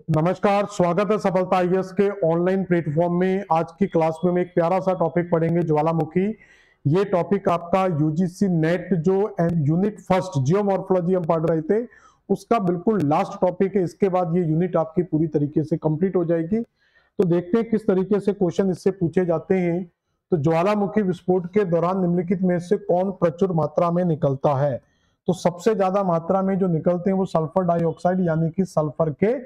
नमस्कार, स्वागत है सफलता आईएएस के ऑनलाइन प्लेटफॉर्म में। आज की क्लास में हम एक प्यारा सा टॉपिक पढ़ेंगे, ज्वालामुखी। ये टॉपिक आपका यूजीसी नेट जो यूनिट फर्स्ट जियोमॉर्फोलॉजी हम पढ़ रहे थे उसका बिल्कुल लास्ट टॉपिक है। इसके बाद ये यूनिट आपकी पूरी तरीके से कंप्लीट हो जाएगी। तो देखते हैं किस तरीके से क्वेश्चन इससे पूछे जाते हैं। तो ज्वालामुखी विस्फोट के दौरान निम्नलिखित में से कौन प्रचुर मात्रा में निकलता है? तो सबसे ज्यादा मात्रा में जो निकलते हैं वो सल्फर डाइऑक्साइड यानी कि सल्फर के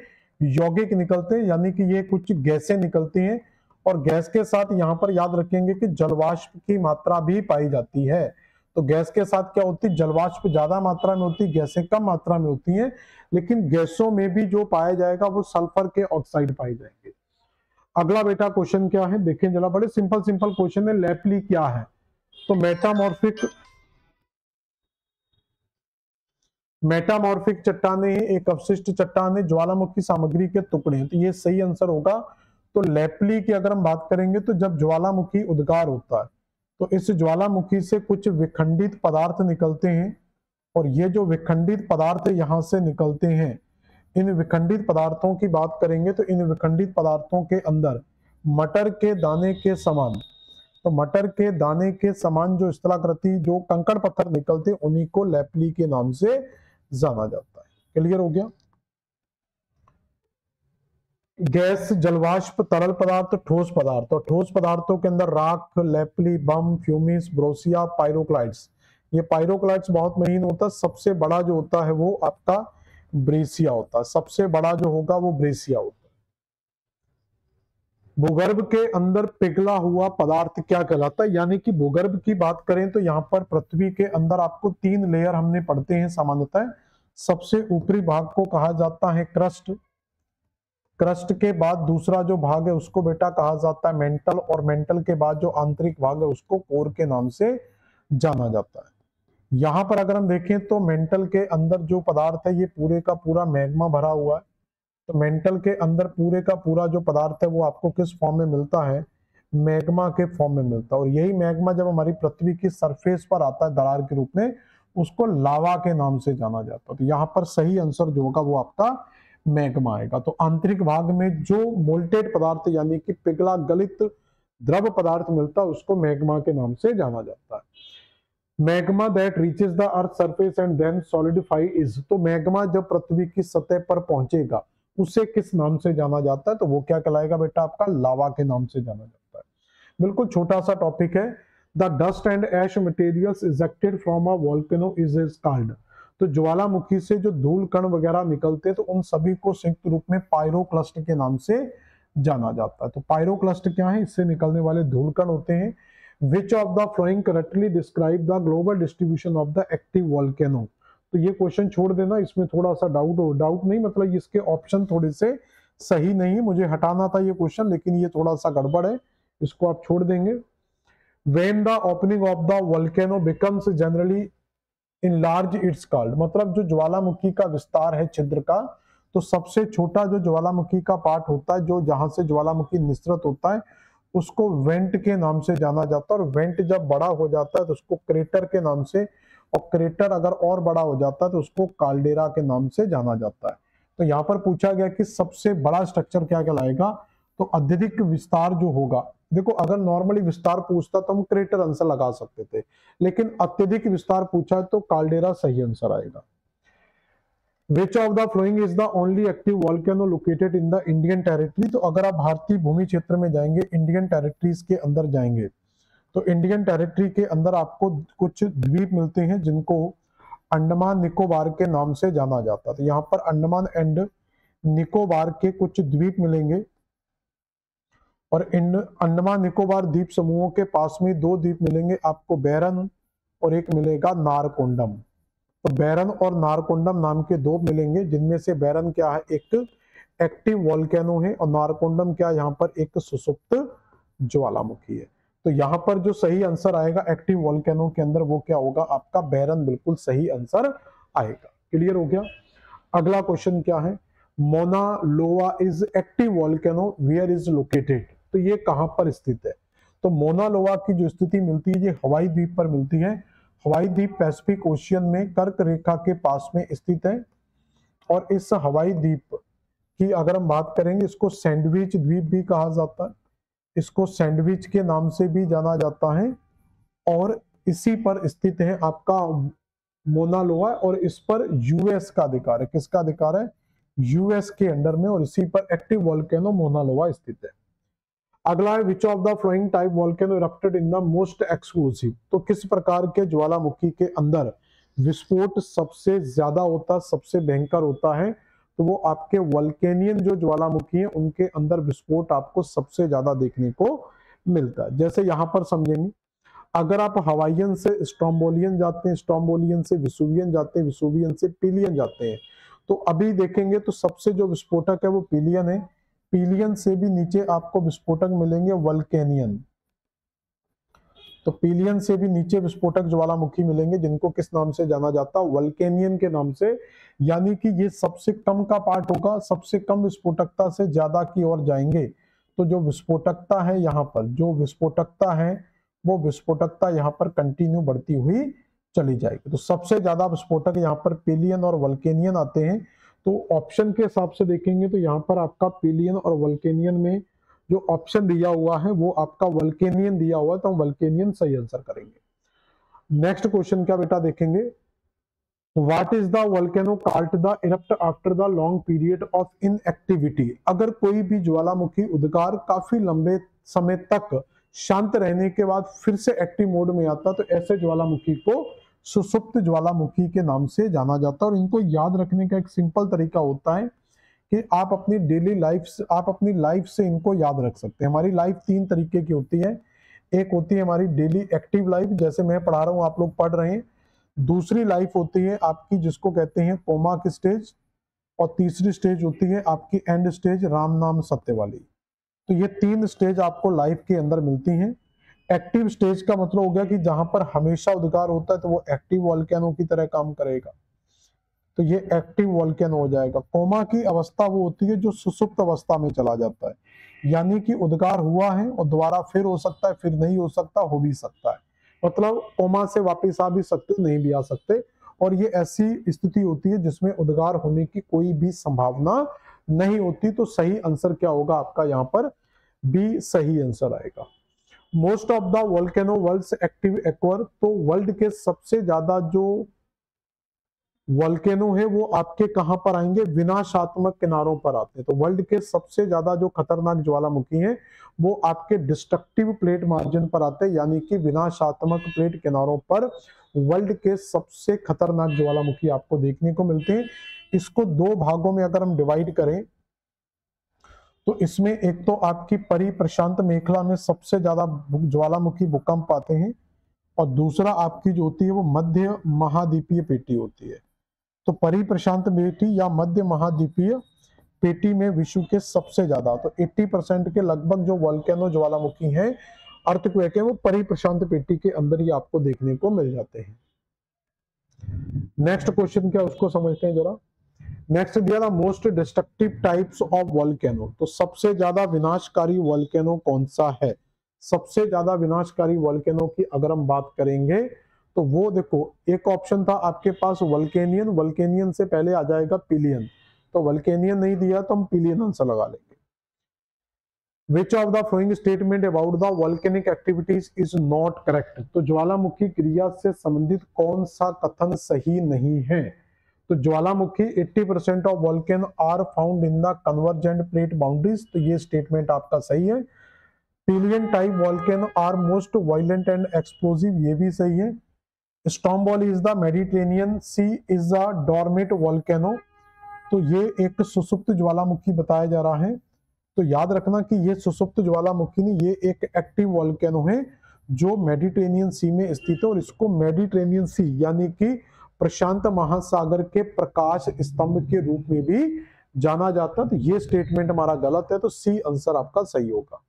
यौगिक निकलते हैं, यानी कि ये कुछ गैसें निकलती हैं। और गैस के साथ यहाँ पर याद रखेंगे कि जलवाष्प की मात्रा भी पाई जाती है। तो गैस के साथ क्या होती है, जलवाष्प ज्यादा मात्रा में होती है, गैसें कम मात्रा में होती हैं। लेकिन गैसों में भी जो पाया जाएगा वो सल्फर के ऑक्साइड पाए जाएंगे। अगला बेटा क्वेश्चन क्या है, देखें जरा, बड़े सिंपल सिंपल क्वेश्चन है। लेपली क्या है? तो मेटामॉर्फिक चट्टाने एक अवशिष्ट चट्टान है, ज्वालामुखी सामग्री के टुकड़े हैं। तो ये सही आंसर होगा। तो लेपली की अगर हम बात करेंगे तो जब ज्वालामुखी उद्गार होता है तो इस ज्वालामुखी से कुछ विखंडित पदार्थ निकलते हैं। और ये जो विखंडित पदार्थ यहां से निकलते हैं, इन विखंडित पदार्थों की बात करेंगे तो इन विखंडित पदार्थों के अंदर मटर के दाने के समान, तो मटर के दाने के समान जो स्थलाकृति जो कंकड़ पत्थर निकलते उन्हीं को लेपली के नाम से जाना जाता है। क्लियर हो गया? गैस, जलवाष्प, तरल पदार्थ, ठोस पदार्थ। और ठोस पदार्थों के अंदर राख, लेपली, बम, फ्यूमिस, ब्रोसिया, पायरोक्लाइड्स। ये पायरोक्लाइड्स बहुत महीन होता है। सबसे बड़ा जो होता है वो आपका ब्रेसिया होता है। सबसे बड़ा जो होगा वो ब्रेसिया होता है। भूगर्भ के अंदर पिघला हुआ पदार्थ क्या कहलाता है? यानी कि भूगर्भ की बात करें तो यहाँ पर पृथ्वी के अंदर आपको 3 लेयर हमने पढ़ते हैं सामान्यतः। सबसे ऊपरी भाग को कहा जाता है क्रस्ट। क्रस्ट के बाद दूसरा जो भाग है उसको बेटा कहा जाता है मेंटल। और मेंटल के बाद जो आंतरिक भाग है उसको कोर के नाम से जाना जाता है। यहाँ पर अगर हम देखें तो मेंटल के अंदर जो पदार्थ है ये पूरे का पूरा मैग्मा भरा हुआ है। तो मेंटल के अंदर पूरे का पूरा जो पदार्थ है वो आपको किस फॉर्म में मिलता है? मैग्मा के फॉर्म में मिलता है। और यही मैग्मा जब हमारी पृथ्वी की सरफेस पर आता है दरार के रूप में, उसको लावा के नाम से जाना जाता है। तो यहाँ पर सही आंसर जो होगा वो आपका मैग्मा आएगा। तो आंतरिक भाग में जो मोल्टेड पदार्थ यानी कि पिघला गलित द्रव पदार्थ मिलता है उसको मैग्मा के नाम से जाना जाता है। Magma that reaches the earth surface and then solidify is. तो मैग्मा जब पृथ्वी की सतह पर पहुंचेगा उसे किस नाम से जाना जाता है? तो वो क्या कहलाएगा बेटा? आपका लावा के नाम से जाना जाता है। बिल्कुल छोटा सा टॉपिक है। The dust and ash materials ejected from a volcano is called. तो ज्वालामुखी से जो धूल कण वगैरह निकलते हैं तो उन सभी को संयुक्त रूप में पायरोक्लस्ट के नाम से जाना जाता है। तो पायरोक्लस्ट क्या है? इससे निकलने वाले धूल कण होते हैं। Which of the following correctly describe the global distribution of the active volcano? तो ये क्वेश्चन छोड़ देना, इसमें थोड़ा सा डाउट नहीं, मतलब इसके ऑप्शन थोड़े से सही नहीं है। मुझे हटाना था ये क्वेश्चन लेकिन ये थोड़ा सा गड़बड़ है, इसको आप छोड़ देंगे। When the opening of the volcano becomes generally enlarged it's called। मतलब जो ज्वालामुखी का विस्तार है छिद्र का, तो सबसे छोटा जो ज्वालामुखी का पार्ट होता है, जो जहां से ज्वालामुखी निसृत होता है, उसको वेंट के नाम से जाना जाता है। और वेंट जब बड़ा हो जाता है तो उसको क्रेटर के नाम से, और क्रेटर अगर और बड़ा हो जाता है तो उसको काल्डेरा के नाम से जाना जाता है। तो यहाँ पर पूछा गया कि सबसे बड़ा स्ट्रक्चर क्या कहलाएगा? तो अत्यधिक विस्तार जो होगा, देखो अगर नॉर्मली विस्तार पूछता तो हम क्रेटर आंसर लगा सकते थे, लेकिन अत्यधिक विस्तार पूछा तो काल्डेरा सही आंसर आएगा। Which of the following is the only active volcano located in the Indian territory? तो अगर आप भारतीय भूमि क्षेत्र में जाएंगे, इंडियन टेरिटरीज के अंदर जाएंगे, तो इंडियन टेरिटरी के अंदर आपको कुछ द्वीप मिलते हैं जिनको अंडमान निकोबार के नाम से जाना जाता है। तो यहाँ पर अंडमान एंड निकोबार के कुछ द्वीप मिलेंगे। और इन अंडमान निकोबार द्वीप समूहों के पास में 2 द्वीप मिलेंगे आपको, बैरन और एक मिलेगा नारकोंडम। तो बैरन और नारकोंडम नाम के 2 मिलेंगे, जिनमें से बैरन क्या है? एक एक्टिव वोल्केनो है, और नारकोंडम क्या? यहाँ पर एक सुसुप्त ज्वालामुखी है। तो यहाँ पर जो सही आंसर आएगा एक्टिव वोल्केनो के अंदर वो क्या होगा? आपका बैरन बिल्कुल सही आंसर आएगा। क्लियर हो गया? अगला क्वेश्चन क्या है? Mauna Loa is active volcano where is located. तो ये कहां पर स्थित है? तो मोना लोआ की जो स्थिति मिलती है ये हवाई द्वीप पर मिलती है। हवाई द्वीप पैसिफिक ओशियन में कर्क रेखा के पास में स्थित है। और इस हवाई द्वीप कि अगर हम बात करेंगे, इसको सैंडविच द्वीप भी कहा जाता है, इसको सैंडविच के नाम से भी जाना जाता है, और इसी पर स्थित है आपका मोना लोआ, और इस पर यूएस का अधिकार है। किसका अधिकार है? यूएस के अंडर में, और इसी पर एक्टिव वोल्केनो मोना लोआ स्थित है। अगला है विच of the flowing type volcano erupted in the most exclusive. तो किस प्रकार के ज्वालामुखी के अंदर विस्फोट सबसे ज्यादा होता, सबसे भयंकर होता है? तो वो आपके वल्केनियन जो ज्वालामुखी है उनके अंदर विस्फोट आपको सबसे ज्यादा देखने को मिलता है। जैसे यहां पर समझेंगे, अगर आप हवाइयन से स्ट्रोम्बोलियन जाते हैं, स्ट्रोम्बोलियन से विसुवियन जाते हैं, विसुवियन से पिलियन जाते हैं, तो अभी देखेंगे तो सबसे जो विस्फोटक है वो पिलियन है। पिलियन से भी नीचे आपको विस्फोटक मिलेंगे वल्केनियन। तो पिलियन से भी नीचे विस्फोटक ज्वालामुखी मिलेंगे, जिनको किस नाम से जाना जाता है? वल्केनियन के नाम से। यानी कि ये सबसे कम का पार्ट होगा, सबसे कम विस्फोटकता से ज्यादा की ओर जाएंगे। तो जो विस्फोटकता है यहाँ पर, जो विस्फोटकता है वो विस्फोटकता यहाँ पर कंटिन्यू बढ़ती हुई चली जाएगी। तो सबसे ज्यादा विस्फोटक यहाँ पर पिलियन और वल्केनियन आते हैं। तो ऑप्शन के हिसाब से देखेंगे तो यहाँ पर आपका पिलियन और वल्केनियन में जो ऑप्शन दिया हुआ है वो आपका वल्केनियन दिया हुआ है, तो हम वल्केनियन सही आंसर करेंगे। नेक्स्ट क्वेश्चन क्या बेटा देखेंगे, what is the volcano called the erupt after the long period of inactivity. अगर कोई भी ज्वालामुखी उद्गार काफी लंबे समय तक शांत रहने के बाद फिर से एक्टिव मोड में आता, तो ऐसे ज्वालामुखी को सुसुप्त ज्वालामुखी के नाम से जाना जाता है। और इनको याद रखने का एक सिंपल तरीका होता है कि आप अपनी डेली लाइफ से, आप अपनी लाइफ से इनको याद रख सकते हैं। हमारी लाइफ तीन तरीके की होती है। एक होती है हमारी डेली एक्टिव लाइफ, जैसे मैं पढ़ा रहा हूँ, आप लोग पढ़ रहे हैं। दूसरी लाइफ होती है आपकी जिसको कहते हैं कोमा की स्टेज, और तीसरी स्टेज होती है आपकी एंड स्टेज, राम नाम सत्य वाली। तो ये तीन स्टेज आपको लाइफ के अंदर मिलती हैं। एक्टिव स्टेज का मतलब हो गया कि जहां पर हमेशा उद्गार होता है, तो वो एक्टिव वोल्केनो की तरह काम करेगा, तो ये एक्टिव वोल्केनो हो जाएगा। कोमा की अवस्था वो होती है जो सुसुप्त अवस्था में चला जाता है, यानी कि उद्गार हुआ है और दोबारा फिर हो सकता है, फिर नहीं हो सकता, हो भी सकता है। मतलब कोमा से वापस आ भी सकते हो, नहीं भी आ सकते। और ये ऐसी स्थिति होती है जिसमें उद्गार होने की कोई भी संभावना नहीं होती। तो सही आंसर क्या होगा आपका यहाँ पर? बी सही आंसर आएगा। Most of the volcano world's active occur. तो वर्ल्ड के सबसे ज्यादा जो वोल्केनो है वो आपके कहां पर आएंगे? विनाशात्मक किनारों पर आते हैं। तो वर्ल्ड के सबसे ज्यादा जो खतरनाक ज्वालामुखी हैं वो आपके डिस्ट्रक्टिव प्लेट मार्जिन पर आते हैं, यानी कि विनाशात्मक प्लेट किनारों पर वर्ल्ड के सबसे खतरनाक ज्वालामुखी आपको देखने को मिलते हैं। इसको दो भागों में अगर हम डिवाइड करें तो इसमें एक तो आपकी परी प्रशांत मेखला में सबसे ज्यादा ज्वालामुखी भूकंप आते हैं, और दूसरा आपकी जो होती है वो मध्य महाद्वीपीय पेटी होती है। तो परी प्रशांत पेटी या मध्य महाद्वीपीय पेटी में विश्व के सबसे ज्यादा, तो 80% के लगभग जो वोल्केनो ज्वालामुखी हैं, अर्थक्वेक है, वो परी प्रशांत पेटी के अंदर ही आपको देखने को मिल जाते हैं। नेक्स्ट क्वेश्चन क्या उसको समझते हैं जरा। नेक्स्ट दिया था most destructive types of volcano. तो सबसे ज्यादा विनाशकारी वोल्केनो कौन सा है? सबसे ज्यादा विनाशकारी वोल्केनो की अगर हम बात करेंगे तो वो देखो, एक ऑप्शन था आपके पास वल्केनियन, वल्केनियन से पहले आ जाएगा पिलियन, तो वल्केनियन नहीं दिया तो हम पिलियन आंसर लगा लेंगे। विच of the following statement about the volcanic activities is not correct. तो ज्वालामुखी क्रिया से संबंधित कौन सा कथन सही नहीं है? तो ज्वालामुखी 80% of volcano are found in the convergent plate boundaries, तो ये स्टेटमेंट आपका सही है। Plinian type volcano are most violent and explosive, ये भी सही है। Stromboli is the Mediterranean sea is a dormant volcano, तो ये एक सुसुप्त ज्वालामुखी बताया जा रहा है। तो याद रखना कि ये सुसुप्त ज्वालामुखी नहीं, ये एक एक्टिव वोल्केनो है जो मेडिटेरेनियन सी में स्थित है, और इसको मेडिटेरेनियन सी यानी कि प्रशांत महासागर के प्रकाश स्तंभ के रूप में भी जाना जाता है। तो ये स्टेटमेंट हमारा गलत है, तो सी आंसर आपका सही होगा।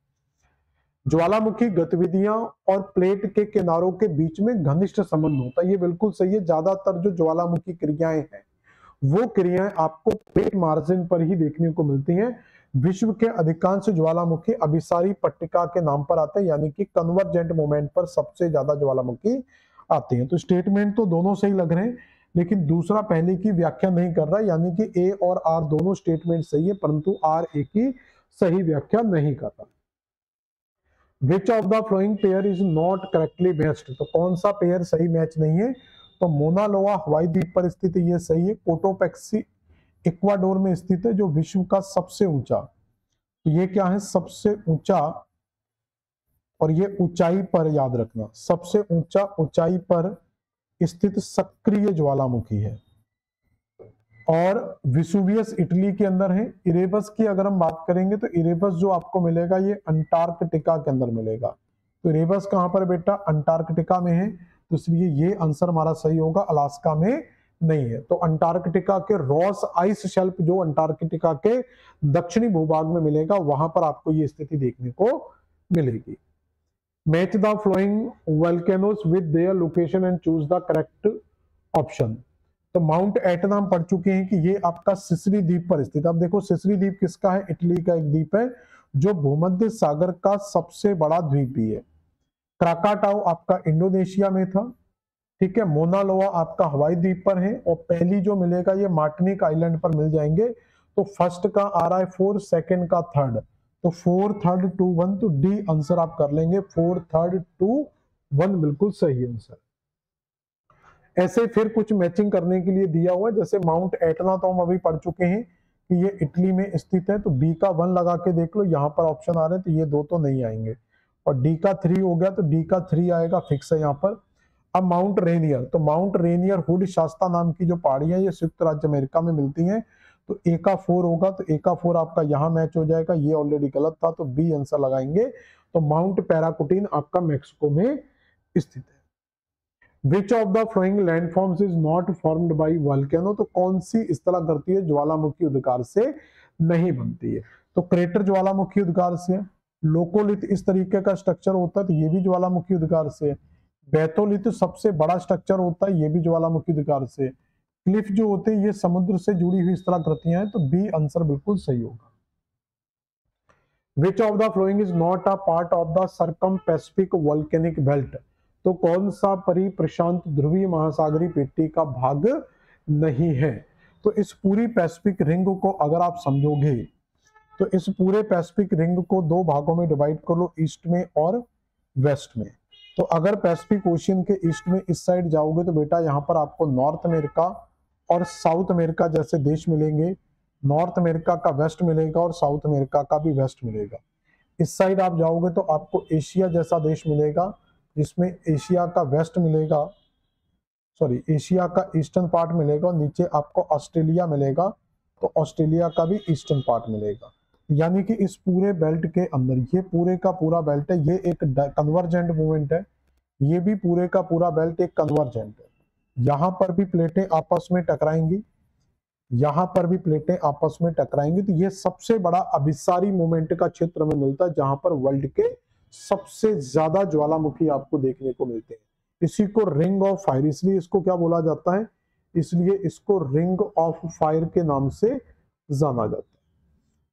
ज्वालामुखी गतिविधियां और प्लेट के किनारों के बीच में घनिष्ठ संबंध होता है, ये बिल्कुल सही है। ज्यादातर जो ज्वालामुखी क्रियाएं हैं वो क्रियाएं आपको प्लेट मार्जिन पर ही देखने को मिलती हैं। विश्व के अधिकांश ज्वालामुखी अभिसारी पट्टिका के नाम पर आते हैं, यानी कि कन्वर्जेंट मोमेंट पर सबसे ज्यादा ज्वालामुखी आते हैं। तो स्टेटमेंट तो दोनों सही लग रहे हैं, लेकिन दूसरा पहले की व्याख्या नहीं कर रहा, यानी कि ए और आर दोनों स्टेटमेंट सही है, परंतु आर ए की सही व्याख्या नहीं कर रहा। विच of the flowing pair is not correctly matched, तो कौन सा पेयर सही मैच नहीं है? तो मोना लोआ हवाई द्वीप पर स्थित है, ये सही है। कोटोपैक्सी इक्वाडोर में स्थित है, जो विश्व का सबसे ऊंचा, तो ये क्या है? सबसे ऊंचा, और ये ऊंचाई पर याद रखना, सबसे ऊंचा ऊंचाई पर स्थित सक्रिय ज्वालामुखी है। और विसुवियस इटली के अंदर है। इरेबस की अगर हम बात करेंगे तो इरेबस जो आपको मिलेगा ये अंटार्कटिका के अंदर मिलेगा। तो इरेबस कहां पर बेटा? अंटार्कटिका में है, तो इसलिए ये आंसर हमारा सही होगा, अलास्का में नहीं है। तो अंटार्कटिका के रॉस आइस शेल्फ जो अंटार्कटिका के दक्षिणी भूभाग में मिलेगा, वहां पर आपको ये स्थिति देखने को मिलेगी। Match the flowing volcanoes with their location and choose the correct option. तो माउंट एटना हम पढ़ चुके हैं कि ये आपका सिसिली द्वीप पर स्थित। अब देखो सिसिली द्वीप किसका है? इटली का एक द्वीप है, जो भूमध्य सागर का सबसे बड़ा द्वीप भी है। क्राकाटाओ आपका इंडोनेशिया में था, ठीक है। मोना लोआ आपका हवाई द्वीप पर है, और पहली जो मिलेगा ये मार्टिनिक आइलैंड पर मिल जाएंगे। तो फर्स्ट का आ रहा है 4, सेकंड का 3rd, तो 4, 3rd, 2, 1, तो डी आंसर आप कर लेंगे, 4, 3rd, 2, 1 बिल्कुल सही आंसर। ऐसे फिर कुछ मैचिंग करने के लिए दिया हुआ है, जैसे माउंट एटना तो हम अभी पढ़ चुके हैं कि ये इटली में स्थित है, तो बी का 1 लगा के देख लो, यहाँ पर ऑप्शन आ रहे हैं तो ये 2 तो नहीं आएंगे, और डी का 3 हो गया, तो डी का 3 आएगा, फिक्स है यहाँ पर। अब माउंट रेनियर, तो माउंट रेनियर हुड शास्ता नाम की जो पहाड़ियां ये संयुक्त राज्य अमेरिका में मिलती हैं, तो ए का 4 होगा, तो ए का 4 आपका यहाँ मैच हो जाएगा, ये ऑलरेडी गलत था, तो बी आंसर लगाएंगे। तो माउंट पैराकुटीन आपका मैक्सिको में स्थित है। विच of the flowing landforms is not formed by volcano, तो कौन सी इस तरह करती है ज्वालामुखी उद्गार से नहीं बनती है? तो क्रेटर ज्वालामुखी उद्गार से, लोकोलिथ इस तरीके का स्ट्रक्चर होता है, तो ये भी ज्वालामुखी उद्गार से। बैथोलिथ सबसे बड़ा स्ट्रक्चर होता है, ये भी ज्वालामुखी उद्गार से। क्लिफ जो होते हैं ये समुद्र से जुड़ी हुई इस तरह कृतियां हैं, तो बी आंसर बिल्कुल सही होगा। विच of the following is not a part of the circum Pacific volcanic belt, तो कौन सा परि प्रशांत ध्रुवीय महासागरीय पेटी का भाग नहीं है? तो इस पूरी पैसिफिक रिंग को अगर आप समझोगे, तो इस पूरे पैसिफिक रिंग को 2 भागों में डिवाइड कर लो, ईस्ट में और वेस्ट में। तो अगर पैसिफिक ओशियन के ईस्ट में इस साइड जाओगे, तो बेटा यहाँ पर आपको नॉर्थ अमेरिका और साउथ अमेरिका जैसे देश मिलेंगे। नॉर्थ अमेरिका का वेस्ट मिलेगा और साउथ अमेरिका का भी वेस्ट मिलेगा। इस साइड आप जाओगे तो आपको एशिया जैसा देश मिलेगा, जिसमें एशिया का वेस्ट मिलेगा, सॉरी एशिया का ईस्टर्न पार्ट मिलेगा, और नीचे आपको ऑस्ट्रेलिया मिलेगा, तो ऑस्ट्रेलिया का भी ईस्टर्न पार्ट मिलेगा। यानी कि इस पूरे बेल्ट के अंदर ये पूरे का पूरा बेल्ट है, ये एक कन्वर्जेंट मूवमेंट है, ये भी पूरे का पूरा बेल्ट एक कन्वर्जेंट है। यहां पर भी प्लेटें आपस में टकराएंगी, यहां पर भी प्लेटें आपस में टकराएंगी, तो ये सबसे बड़ा अभिसारी मूवमेंट का क्षेत्र में मिलता है, जहां पर वर्ल्ड के सबसे ज्यादा ज्वालामुखी आपको देखने को मिलते हैं। इसी को रिंग ऑफ फायर, इसलिए इसको क्या बोला जाता है? इसलिए इसको रिंग ऑफ फायर के नाम से जाना जाता है।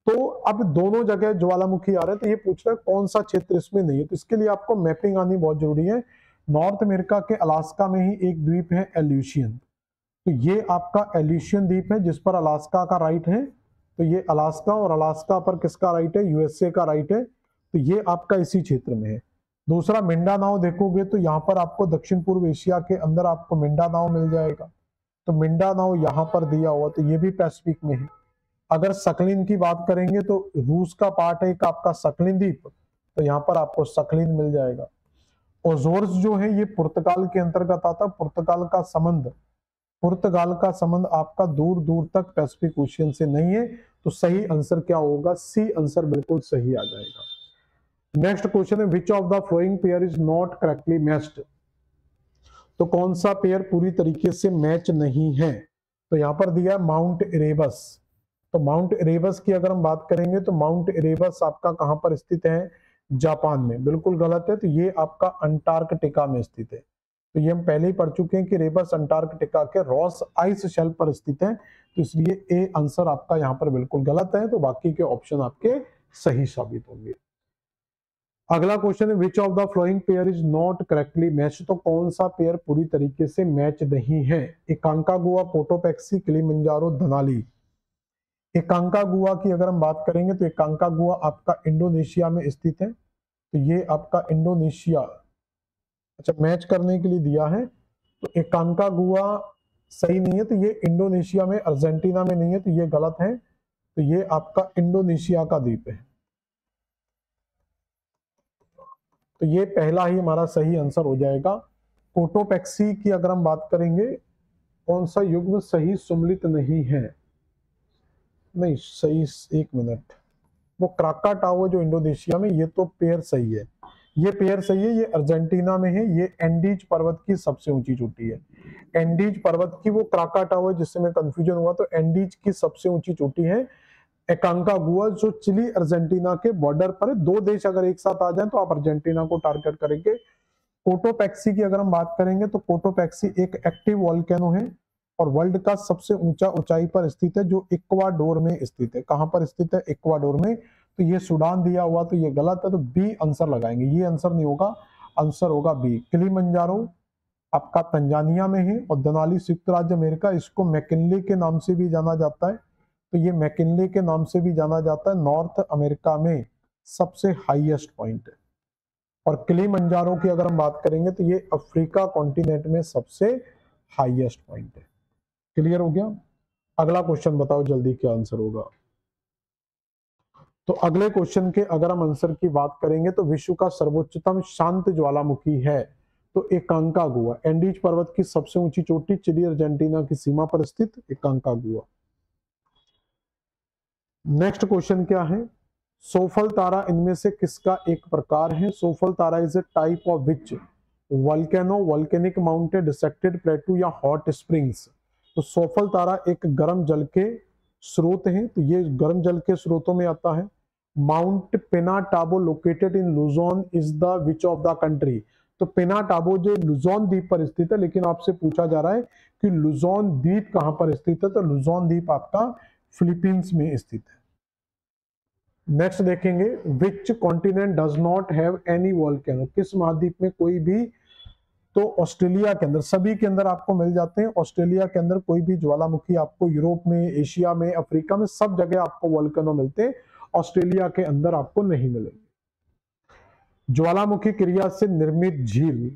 तो अब दोनों जगह ज्वालामुखी आ रहे हैं, तो ये पूछ रहा है कौन सा क्षेत्र इसमें नहीं है, तो इसके लिए आपको मैपिंग आनी बहुत जरूरी है। नॉर्थ अमेरिका के अलास्का में ही एक द्वीप है एल्यूशियन, तो ये आपका एल्यूशियन द्वीप है जिस पर अलास्का का राइट है, तो ये अलास्का, और अलास्का पर किसका राइट है? यूएसए का राइट है, तो ये आपका इसी क्षेत्र में है। दूसरा मिंडानाओ देखोगे तो यहाँ पर आपको दक्षिण पूर्व एशिया के अंदर आपको मिंडानाओ मिल जाएगा, तो मिंडानाओ यहाँ पर दिया हुआ, तो ये भी पैसिफिक में है। अगर सकलिन की बात करेंगे तो रूस का पार्ट है एक आपका सकलिन द्वीप, तो यहाँ पर आपको सकलिन मिल जाएगा। ओजोर्स जो है ये पुर्तगाल के अंतर्गत आता है। पुर्तगाल का संबंध आपका दूर दूर तक पैसिफिक ओशियन से नहीं है, तो सही आंसर क्या होगा? सी आंसर बिल्कुल सही आ जाएगा। नेक्स्ट क्वेश्चन है विच of the flowing pair is not correctly matched, तो कौन सा पेयर पूरी तरीके से मैच नहीं है? तो यहां पर दिया माउंट इरेबस, तो माउंट इरेबस की अगर हम बात करेंगे तो माउंट इरेबस आपका कहां पर स्थित है? जापान में, बिल्कुल गलत है, तो ये आपका अंटार्कटिका में स्थित है। तो ये हम पहले ही पढ़ चुके हैं कि रेबस अंटार्कटिका के रॉस आइस शेल्फ पर स्थित है, तो इसलिए ए आंसर आपका यहाँ पर बिल्कुल गलत है, तो बाकी के ऑप्शन आपके सही साबित होंगे। अगला क्वेश्चन है विच of the flowing pair is not correctly match, तो कौन सा पेयर पूरी तरीके से मैच नहीं है? एकांकागुआ, कोटोपैक्सी, किलिमंजारो, धनाली। एकांकागुआ की अगर हम बात करेंगे तो एकांकागुआ आपका इंडोनेशिया में स्थित है, तो ये आपका इंडोनेशिया, अच्छा मैच करने के लिए दिया है, तो एकांकागुआ सही नहीं है, तो ये इंडोनेशिया में, अर्जेंटीना में नहीं है, तो ये गलत है, तो ये आपका इंडोनेशिया का द्वीप है, तो ये पहला ही हमारा सही आंसर हो जाएगा। कोटोपैक्सी की अगर हम बात करेंगे, कौन सा युग्म सही सुमलित नहीं है? नहीं सही, एक मिनट, वो क्राकाटाओ जो इंडोनेशिया में, ये तो पेयर सही है, ये पेयर सही है, ये अर्जेंटीना में है, ये एंडीज पर्वत की सबसे ऊंची चोटी है, एंडीज पर्वत की, वो क्राकाटाओ है जिससे मैं कंफ्यूजन हुआ, तो एंडीज की सबसे ऊंची चोटी है एकांकागुआ, जो चिली अर्जेंटीना के बॉर्डर पर है। दो देश अगर एक साथ आ जाए तो आप अर्जेंटीना को टारगेट करेंगे। कोटोपैक्सी की अगर हम बात करेंगे तो कोटोपैक्सी एक एक्टिव वॉल्केनो है और वर्ल्ड का सबसे ऊंचा ऊंचाई पर स्थित है, जो इक्वाडोर में स्थित है। कहां पर स्थित है? इक्वाडोर में, तो ये सूडान दिया हुआ, तो ये गलत है, तो बी आंसर लगाएंगे, ये आंसर नहीं होगा, आंसर होगा बी। किलिमंजारो आपका तंजानिया में है और दनाली संयुक्त राज्य अमेरिका, इसको मैकिनले के नाम से भी जाना जाता है, तो ये मैकिनले के नाम से भी जाना जाता है, नॉर्थ अमेरिका में सबसे हाईएस्ट पॉइंट है। और किलिमंजारो की अगर हम बात करेंगे तो ये अफ्रीका कॉन्टिनेंट में सबसे हाईएस्ट पॉइंट है। क्लियर हो गया? अगला क्वेश्चन बताओ जल्दी क्या आंसर होगा। तो अगले क्वेश्चन के अगर हम आंसर की बात करेंगे तो विश्व का सर्वोच्चतम शांत ज्वालामुखी है, तो एकांकागुआ, एंडीज पर्वत की सबसे ऊंची चोटी, चिली अर्जेंटीना की सीमा पर स्थित एकांकागुआ। नेक्स्ट क्वेश्चन क्या है? सोफल तारा इनमें से किसका एक प्रकार है? सोफल तारा is a type of which volcano, volcanic mountain, dissected plateau या हॉट स्प्रिंग्स। तो सोफल तारा एक गर्म जल के स्रोत है, तो ये गर्म जल के स्रोतों में आता है। Mount Pinatubo located in Luzon is the which of the country, तो पिनाटाबो जो लुजोन द्वीप पर स्थित है, लेकिन आपसे पूछा जा रहा है कि लुजोन द्वीप कहां पर स्थित है, तो लुजोन द्वीप आपका फिलीपींस में स्थित है। नेक्स्ट देखेंगे which continent does not have any volcano, किस महाद्वीप में कोई भी, तो ऑस्ट्रेलिया के अंदर, सभी के अंदर आपको मिल जाते हैं, ऑस्ट्रेलिया के अंदर कोई भी ज्वालामुखी आपको, यूरोप में, एशिया में, अफ्रीका में, सब जगह आपको वोल्केनो मिलते हैं, ऑस्ट्रेलिया के अंदर आपको नहीं मिलेंगे। ज्वालामुखी क्रिया से निर्मित झील,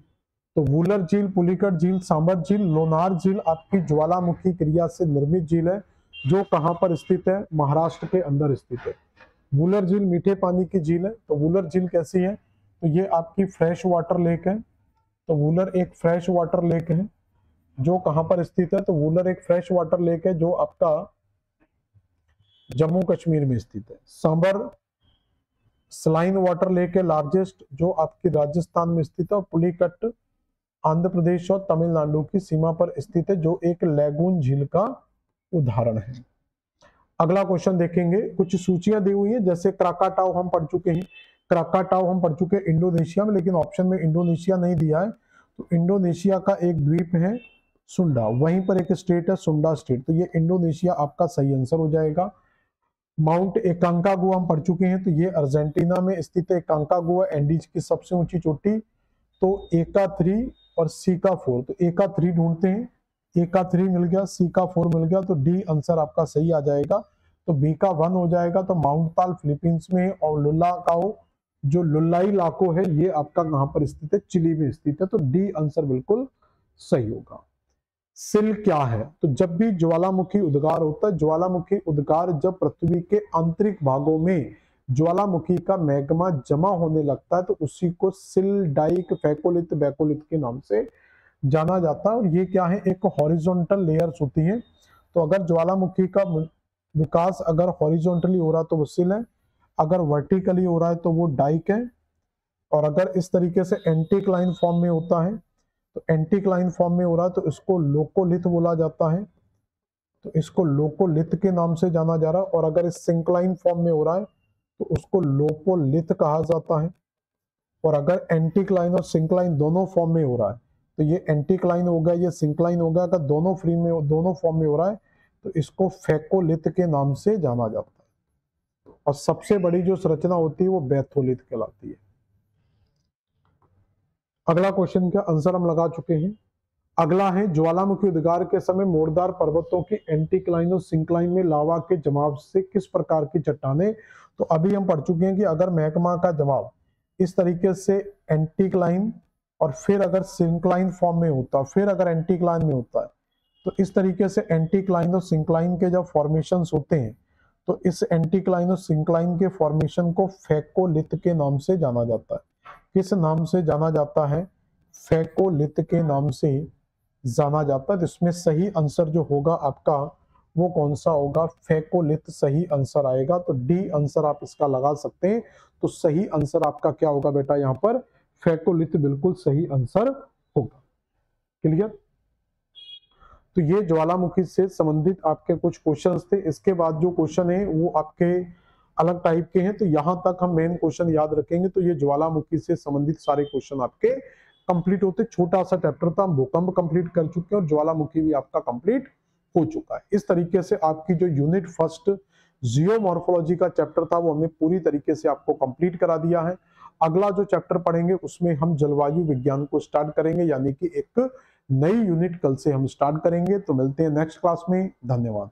तो वूलर झील, पुलिकट झील, सांबर झील, लोनार झील आपकी ज्वालामुखी क्रिया से निर्मित झील है, जो कहां पर स्थित है? महाराष्ट्र के अंदर स्थित है। वूलर झील मीठे पानी की झील है, तो वूलर झील कैसी है? तो ये आपकी फ्रेश वाटर लेक है, तो वूलर एक फ्रेश वाटर लेक है, जो कहां पर स्थित है? तो वूलर एक फ्रेश वाटर लेक है जो आपका जम्मू कश्मीर में स्थित है। सांबर स्लाइन वाटर लेक है लार्जेस्ट, जो आपकी राजस्थान में स्थित है। और पुलिकट आंध्र प्रदेश और तमिलनाडु की सीमा पर स्थित है, जो एक लैगून झील का उदाहरण है। अगला क्वेश्चन देखेंगे, कुछ सूचियां दी हुई हैं, जैसे क्राकाटाओ हम पढ़ चुके हैं, क्राकाटाओ हम पढ़ चुके हैं इंडोनेशिया में, लेकिन ऑप्शन में इंडोनेशिया नहीं दिया है, तो इंडोनेशिया का एक द्वीप है सुंडा, वहीं पर एक स्टेट है सुंडा स्टेट, तो ये इंडोनेशिया आपका सही आंसर हो जाएगा। माउंट एकांकागुआ हम पढ़ चुके हैं, तो ये अर्जेंटीना में स्थित है एकांकागुआ, एंडीज की सबसे ऊंची चोटी, तो एका 3 और सी का 4, तो एका 3 ढूंढते हैं, ए का 3 मिल गया, सी का 4 मिल गया, तो डी आंसर आपका सही आ जाएगा, तो बी का 1 हो जाएगा। तो माउंट ताल फिलीपींस में, और लुल्लाकाओ जो लुल्लाई लाको है, ये आपका कहां पर स्थित है? चिली में स्थित है, तो डी आंसर बिल्कुल सही होगा। सिल क्या है? तो जब भी ज्वालामुखी उद्गार होता है, ज्वालामुखी उद्गार जब पृथ्वी के आंतरिक भागों में ज्वालामुखी का मैग्मा जमा होने लगता है, तो उसी को सिल, डाइक, फैकोलिथ, बैकोलिथ के नाम से जाना जाता है। और ये क्या है? एक हॉरिजॉन्टल लेयर्स होती हैं, तो अगर ज्वालामुखी का विकास अगर हॉरिजॉन्टली हो रहा है तो वो सिल है, अगर वर्टिकली हो रहा है तो वो डाइक है, और अगर इस तरीके से एंटीक्लाइन फॉर्म में होता है, तो एंटीक्लाइन फॉर्म में हो रहा है तो इसको लोकोलिथ बोला जाता है, तो इसको लोकोलिथ के नाम से जाना जा रहा है। और अगर इस सिंक्लाइन फॉर्म में हो रहा है तो उसको लोपोलिथ कहा जाता है। और अगर एंटीक्लाइन और सिंक्लाइन दोनों फॉर्म में हो रहा है, तो ये एंटीक्लाइन हो गया, ये सिंक्लाइन हो गया, अगर दोनों फॉर्म में हो रहा है तो इसको फैकोलिथ के नाम से जाना जाता है। और सबसे बड़ी जो संरचना होती है वो बैथोलिथ कहलाती है। अगला क्वेश्चन का आंसर हम लगा चुके हैं। अगला है ज्वालामुखी उद्गार के समय मोरदार पर्वतों की एंटीक्लाइन और सिंक्लाइन में लावा के जमाव से किस प्रकार की चट्टानें। तो अभी हम पढ़ चुके हैं कि अगर मैग्मा का जमाव इस तरीके से एंटीक्लाइन और फिर अगर सिंक्लाइन फॉर्म में होता, फिर अगर एंटीक्लाइन में होता है, तो इस तरीके से एंटीक्लाइन और सिंक्लाइन के जब फॉर्मेशंस होते हैं तो इस एंटीक्लाइन और सिंक्लाइन के फॉर्मेशन को फेकोलिथ के नाम से जाना जाता है। किस नाम से जाना जाता है? फेकोलिथ के नाम से जाना जाता है। तो इसमें सही आंसर जो होगा आपका वो कौन सा होगा? फेकोलिथ सही आंसर आएगा। तो डी आंसर आप इसका लगा सकते हैं। तो सही आंसर आपका क्या होगा बेटा? यहाँ पर फेकोलिथ बिल्कुल सही आंसर होगा। क्लियर? तो ये ज्वालामुखी से संबंधित आपके कुछ क्वेश्चंस थे। इसके बाद जो क्वेश्चन है वो आपके अलग टाइप के हैं, तो यहां तक हम मेन क्वेश्चन याद रखेंगे। तो ये ज्वालामुखी से संबंधित सारे क्वेश्चन आपके कंप्लीट होते। छोटा सा चैप्टर था, हम भूकंप कंप्लीट कर चुके हैं और ज्वालामुखी भी आपका कंप्लीट हो चुका है। इस तरीके से आपकी जो यूनिट फर्स्ट जियोमॉर्फोलॉजी का चैप्टर था वो हमने पूरी तरीके से आपको कंप्लीट करा दिया है। अगला जो चैप्टर पढ़ेंगे उसमें हम जलवायु विज्ञान को स्टार्ट करेंगे, यानी कि एक नई यूनिट कल से हम स्टार्ट करेंगे। तो मिलते हैं नेक्स्ट क्लास में। धन्यवाद।